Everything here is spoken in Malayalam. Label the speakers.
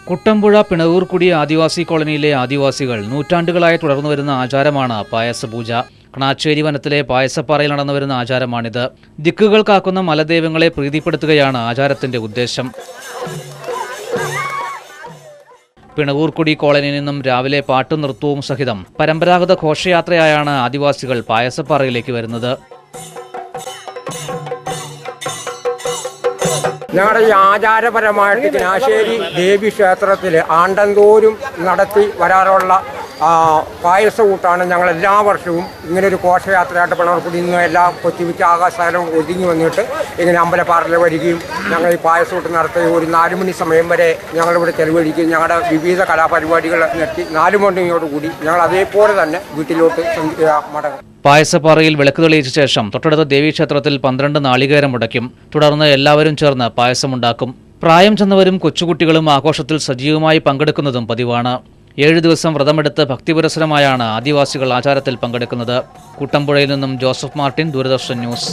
Speaker 1: കുട്ടമ്പുഴ പിണവൂർക്കുടി ആദിവാസി കോളനിയിലെ ആദിവാസികൾ നൂറ്റാണ്ടുകളായി തുടർന്നുവരുന്ന ആചാരമാണ് പായസപൂജ. കണാച്ചേരി വനത്തിലെ പായസപ്പാറയിൽ നടന്നുവരുന്ന ആചാരമാണിത്. ദിക്കുകൾ കാക്കുന്ന മലദൈവങ്ങളെ പ്രീതിപ്പെടുത്തുകയാണ് ആചാരത്തിന്റെ ഉദ്ദേശം. പിണവൂർക്കുടി കോളനിയിൽ നിന്നും രാവിലെ പാട്ടും നൃത്തവും സഹിതം പരമ്പരാഗത ഘോഷയാത്രയായാണ് ആദിവാസികൾ പായസപ്പാറയിലേക്ക് വരുന്നത്.
Speaker 2: ഞങ്ങളുടെ ഈ ആചാരപരമായിട്ട് കനാശ്ശേരി ദേവി ക്ഷേത്രത്തിൽ ആണ്ടന്തോറും നടത്തി വരാറുള്ള പായസകൂട്ടാണ്. ഞങ്ങൾ എല്ലാ വർഷവും ഇങ്ങനൊരു ഘോഷയാത്രയായിട്ട് പിണവൂർക്കുടിയിൽ നിന്ന് എല്ലാം കൊച്ചിമിക്ക ആകാശസ്ഥലം ഒതുങ്ങി വന്നിട്ട് ഇങ്ങനെ അമ്പലപ്പാറയിൽ വരികയും ഞങ്ങൾ ഈ പായസകൂട്ട് നടത്തി ഒരു 4 മണി സമയം വരെ ഞങ്ങളിവിടെ ചെലവഴിക്കുകയും ഞങ്ങളുടെ വിവിധ കലാപരിപാടികൾ നിർത്തി 4 മണിയോടുകൂടി ഞങ്ങൾ അതേപോലെ തന്നെ വീട്ടിലോട്ട് മടങ്ങും.
Speaker 1: പായസപ്പാറയിൽ വിളക്ക് തെളിയിച്ച ശേഷം തൊട്ടടുത്ത ദേവീക്ഷേത്രത്തിൽ 12 നാളികേരം മുടയ്ക്കും. തുടർന്ന് എല്ലാവരും ചേർന്ന് പായസമുണ്ടാക്കും. പ്രായം ചെന്നവരും കൊച്ചുകുട്ടികളും ആഘോഷത്തിൽ സജീവമായി പങ്കെടുക്കുന്നതും പതിവാണ്. 7 ദിവസം വ്രതമെടുത്ത് ഭക്തിപുരസരമായാണ് ആദിവാസികൾ ആചാരത്തിൽ പങ്കെടുക്കുന്നത്. കുട്ടമ്പുഴയിൽ നിന്നും ജോസഫ് മാർട്ടിൻ, ദൂരദർശൻ ന്യൂസ്.